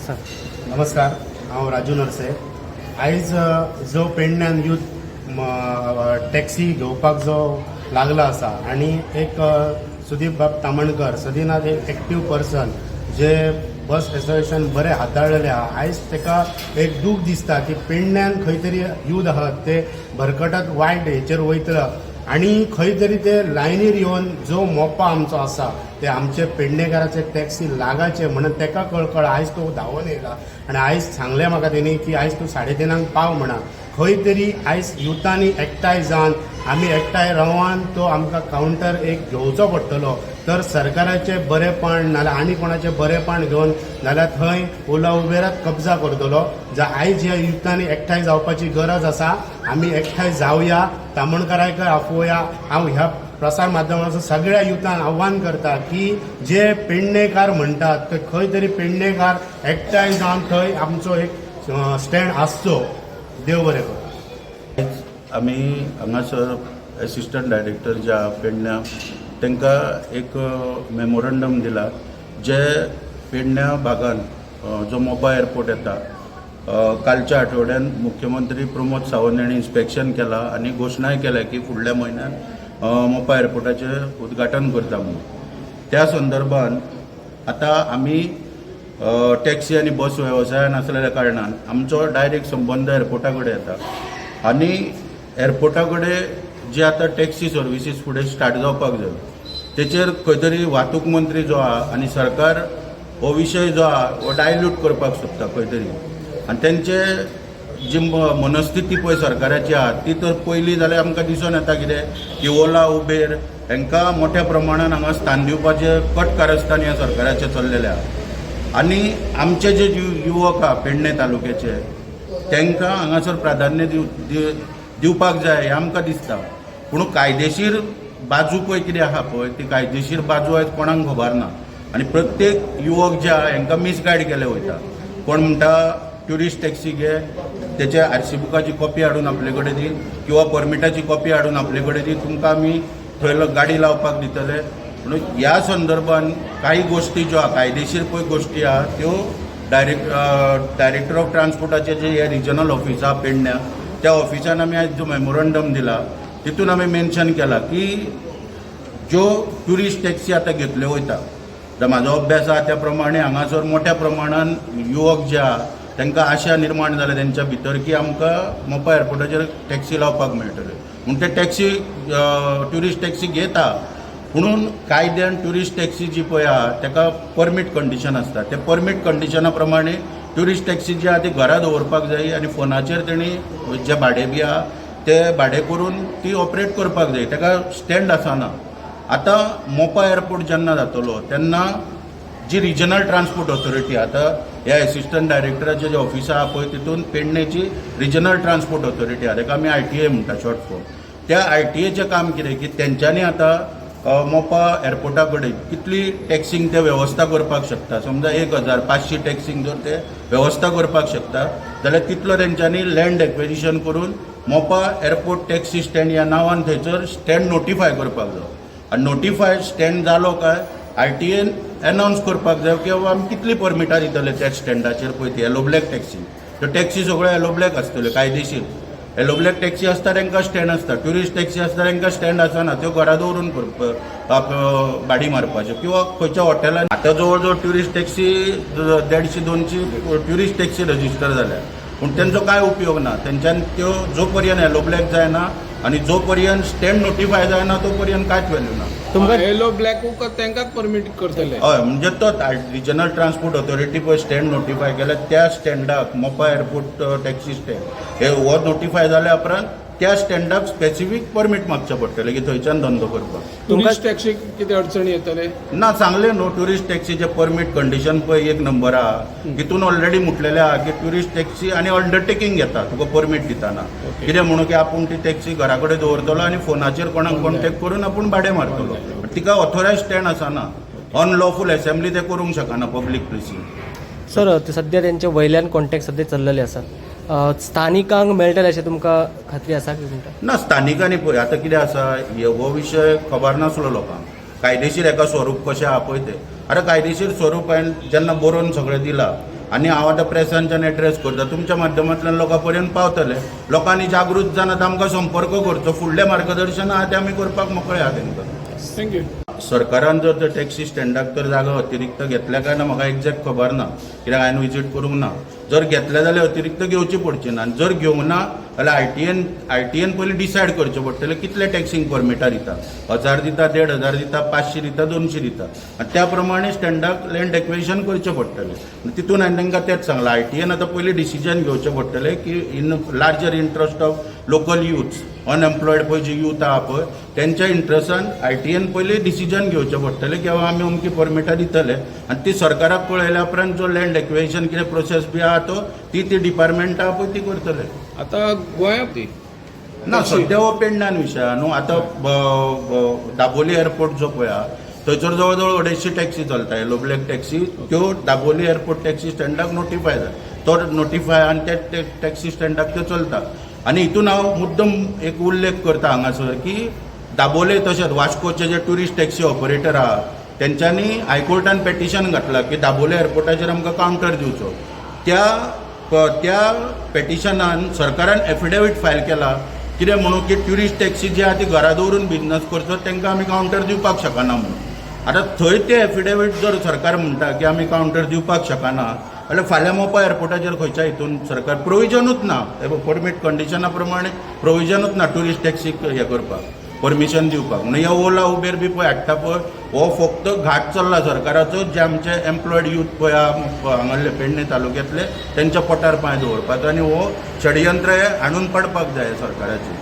Sir नमस्कार, हांव राजू नरसे. आयज जो पेडण्यान यूथ टॅक्सी घेवपाक जो लागला आसा आनी एक सुदीप बाब तामणकर सदिनाथ एक एक्टीव पर्सन जे बस एसोसिएशन बरें हाताळलेले आहा. आयज ताका एक दूख दिसता की पेडण्यान खंय तरी यूथ आहात ते भरकटत वायट हेचेर वयतले आनी खंय तरी ते लायनीर येवन जो मोपा आमचो आसा ते आमचे पेडणेकाराचे टॅक्सी लागाचे म्हणून ताका कळकळ आयज तो धांवून येयला आनी आयज सांगलें म्हाका तेणी की आयज तूं 3:30 पाव म्हणा. खंय तरी आयज युथांनी एकठांय जावन आमी एकठांय रावन तो आमकां कावंटर एक घेवचो पडटलो तर सरकाराचें बरेंपण नाल्यार आनी कोणाचें बरेंपण घेवन नाल्यार थंय ओला उबेरात कब्जा करतलो. आयज ह्या युथांनी एकठांय जावपाची गरज आसा. आमी एकठांय जावया, तामणकारायकय आफोवया. हांव ह्या प्रसार माध्यमाचो सगळ्या युथांक आव्हान करता की जे पेडणेकार म्हणटात ते खंय तरी पेडणेकार एकठांय जावन थंय आमचो एक स्टँड आसचो. देव बरें कर. आमी हांगासर असिस्टंट डायरेक्टर ज्या पेडण्या तांकां एक मेमोरंडम दिला जे पेडण्या भागान जो मोपा एअरपोर्ट येता कालच्या आठवड्यान मुख्यमंत्री प्रमोद सावंत यांनी इन्स्पेक्शन केला आनी घोशणाय केल्या की फुडल्या म्हयन्यात मोपा एअरपोर्टाचें उद्घाटन करता म्हणून. त्या संदर्भान आतां आमी टॅक्सी आनी बस वेवसायान आसलेल्या कारणान आमचो डायरेक्ट संबंद एअरपोर्टा कडेन येता आनी एअरपोर्टा कडेन जी आतां टॅक्सी सर्विसीस फुडें स्टार्ट जावपाक जाय तेचेर खंय तरी वाहतूक मंत्री जो आहा आनी सरकार हो विशय जो आहा हो डायल्यूट करपाक सोदता खंय तरी. आनी तेंचे जी मनस्थिती पळय सरकाराची आहा ती तर पयलीं जाल्यार आमकां दिसून येता कितें की ओला उबेर हांकां मोठ्या प्रमाणान हांगा स्थान दिवपाचे कट कारस्थान ह्या सरकाराचे चल्लेले आहा. आनी आमचे जे युवक आहा पेडणे तालुक्याचे तांकां हांगासर प्राधान्य दिवपाक जाय हें आमकां दिसता. पूण कायदेशीर बाजू पळय कितें आहा पळय ती कायदेशीर बाजू आयज कोणाक खबर ना आनी प्रत्येक युवक जे आहा हांकां मिसगायड केले वयता. कोण म्हणटा ट्युरिस्ट टॅक्सी घे तेचे आरसी बुकाची कॉपी हाडून आपले कडेन दी किंवा परमिटाची कॉपी हाडून आपले कडेन दी तुमकां आमी थंय गाडी लावपाक दितले. म्हणून ह्या संदर्भान काही गोष्टी ज्यो आहा कायदेशीर पळय गोष्टी आहा त्यो डायरेक्टर ऑफ ट्रान्सपोर्टाचे जे हे रिजनल ऑफिस आहा पेडण्या त्या ऑफिसान आमी आयज जो मेमोरंडम दिला तितून आमी मेन्शन केला की ज्यो ट्युरिस्ट टॅक्सी आतां घेतल्यो वयता तर म्हाजो अभ्यास आहा त्या प्रमाणे हांगासर मोठ्या प्रमाणान युवक जे आहा तांकां आशा निर्माण जाल्या तेंच्या भितर की आमकां मोपा एअरपोर्टाचेर टॅक्सी लावपाक मेळटल्यो म्हूण ते टॅक्सी ट्युरिस्ट टॅक्सी घेता. म्हणून कायद्यान ट्युरिस्ट टॅक्सी जी पळय आहा ताका परमीट कंडिशन आसता. ते परमीट कंडिशना प्रमाणे ट्युरिस्ट टॅक्सी जी आहा ती घरा दवरपाक जाय आनी फोनाचेर तेणी जे भाडे बी आहा ते भाडे करून ती ऑपरेट करपाक जाय. ताका स्टँड आसना. आतां मोपा एअरपोर्ट जेन्ना जातलो तेन्ना जी रिजनल ट्रान्सपोर्ट ऑथॉरिटी आतां ह्या एसिस्टंट डायरेक्टराचे जे ऑफिस आहा पळय तितून पेडणेची रिजनल ट्रान्सपोर्ट ऑथॉरिटी आहा ताका आमी RTA म्हणटा शॉर्ट फॉर्म. त्या RTAचें काम कितें की तेंच्यांनी आतां मोपा एअरपोर्टा कडेन कितली टॅक्सींक ते वेवस्था करपाक शकता. समजा 1500 टॅक्सींक जर ते वेवस्था करपाक शकता जाल्यार तितलो तेंच्यांनी लँड एक्वेजिशन करून मोपा एअरपोर्ट टॅक्सी स्टँड ह्या नांवान थंयसर स्टँड नोटिफाय करपाक जाय. आनी नोटिफाय स्टँड जालो काय RTAन एनावन्स करपाक जाय की बाबा आमी कितली परमिटां दितले त्या स्टँडाचेर पळय ती येलो ब्लॅक टॅक्सी. त्यो टॅक्सी सगळ्यो येलो ब्लॅक आसतल्यो कायदेशीर. येलो ब्लॅक टॅक्सी आसता तांकां स्टँड आसता. ट्युरिस्ट टॅक्सी आसता तांकां स्टँड आसना. त्यो घरा दवरून भाडी मारपाच्यो किंवा खंयच्या हॉटेलान. आतां जवळ जवळ tourist taxi 150-200 tourist taxi register जाल्या पूण तेंचो कांय उपयोग ना. तेंच्यान त्यो जो पर्यंत येलो ब्लॅक जायना आनी जो पर्यंत स्टँड नोटिफाय जायना तो पर्यंत कांयच व्हॅल्यू ना. तुमकां येलो ब्लॅक तांकांच परमीट करतले. हय म्हणजे तो रिजनल ट्रान्सपोर्ट ऑथॉरिटी पळय स्टँड नोटिफाय केल्या त्या स्टँडाक मोपा एअरपोर्ट टॅक्सी स्टँड हे हो नोटिफाय जाल्या उपरांत त्या स्टँडाक स्पेसिफीक परमीट मागचें पडटलें की थंयच्यान धंदो करपाक. टुरिस्ट टॅक्सी कितें अडचणी येतले ना सांगलें न्हू. ट्युरिस्ट टॅक्सीचे परमीट कंडिशन पळय एक नंबर आहा तितून ऑलरेडी म्हटलेलें आहा की ट्युरिस्ट टॅक्सी आनी अंडरटेकींग घेता तुका परमीट दिताना. कितें म्हणून की आपूण ती टॅक्सी घरा कडेन दवरतलो आनी फोनाचेर कोणाक कॉन्टॅक्ट करून आपूण भाडें मारतलो. तिका ऑथोरायज स्टँड आसना. अनलॉफूल असेंब्ली ते करूंक शकना पब्लीक प्लेसीन. सर सध्या त्यांचे वयल्यान कॉन्टॅक्ट सध्या चल्लेले आसात. स्थानिकांक मेळटले अशें तुमकां खात्री आसा की म्हणटा? ना स्थानिकांनी पळय आतां कितें आसा हो विशय खबर नासलो लोकांक. कायदेशीर हेका स्वरूप कशें आहा पळय तें आतां कायदेशीर स्वरूप हांवें जेन्ना बरोवन सगळें दिलां आनी हांव आतां प्रेसांच्यान एड्रेस करता, तुमच्या माध्यमांतल्यान लोकां पर्यंत पावतले. लोकांनी जागृत जावन आतां आमकां संपर्क करचो. फुडलें मार्गदर्शन आहा तें आमी करपाक मोकळे आहा तेंकां. थँक्यू. सरकारान जर त्या टॅक्सी स्टँडाक तर जागो अतिरिक्त घेतल्या काय ना म्हाका एक्झॅक्ट खबर ना, कित्याक हांवें विजीट करूंक ना. जर घेतले जाल्यार अतिरिक्त घेवची पडची ना. जर घेवंक ना जाल्यार आयटीएन पयलीं डिसायड करचें पडटलें कितले टॅक्सींक परमिटां दिता. 1000 दिता, 1500 दिता, 500 दिता, 200 दिता. आनी त्या प्रमाणे स्टँडाक लँड एक्वेशन करचें पडटलें. तितून हांवें तांकां तेंच सांगलां, आयटीएन आतां पयलीं डिसिजन घेवचें पडटलें की in larger interest of local youths, unemployed पळय जी यूथ आहा पळय तेंच्या इंट्रस्टान आयटीएन पयलीं डिसिजन घेवचें पडटलें की आमी अमकी परमिटां दितले. आनी ती सरकाराक कळयल्या उपरांत जो लँड एक्वेशन कितें प्रोसेस बी आहा तो ती डिपार्टमेंट आहा पळय ती करतले. आता गोंयांत ती ना सद्या हो पेडण्यान विशय आहा न्हू. आतां दाबोली एअरपोर्ट जो पळय आहा थंयसर जवळ जवळ 250 टॅक्सी चलता, येलो ब्लॅक टॅक्सी. त्यो दाबोली एअरपोर्ट टॅक्सी स्टँडाक नोटिफाय जाय, तो नोटिफाय आनी त्या टॅक्सी स्टँडाक त्यो चलता. आनी हितून हांव मुद्दम एक उल्लेख करता हांगासर की दाबोले तशेंच वास्कोचे जे ट्युरिस्ट टॅक्सी ऑपरेटर आहा तेंच्यांनी हायकोर्टान पेटिशन घातलां की दाबोले एअरपोर्टाचेर आमकां कावंटर दिवचो. त्या पेटिशनान सरकारान एफिडेवीट फायल केला कितें म्हणून की ट्युरिस्ट टॅक्सी जी आहा ती घरा दवरून बिझनस करचो तांकां आमी कावंटर दिवपाक शकना म्हणून. आतां थंय ते एफिडेवीट जर सरकार म्हणटा की आमी कावंटर दिवपाक शकना जाल्यार फाल्यां मोपा एअरपोर्टाचेर खंयच्या हितून सरकार प्रोविजनूच ना, परमीट कंडिशना प्रमाणे प्रोविजनूच ना टुरिस्ट टॅक्सीक हे करपाक, परमिशन दिवपाक. म्हणून ह्या ओला उबेर बी पळय हाडटा पळय हो फक्त घाट चल्ला सरकाराचो जे आमचे एम्प्लॉयड यूथ पळय हांगासले पेडणे तालुक्यांतले तेंच्या पोटार पांय दवरपाचो. आनी हो षडयंत्र हे हाडून पडपाक जाय सरकाराची.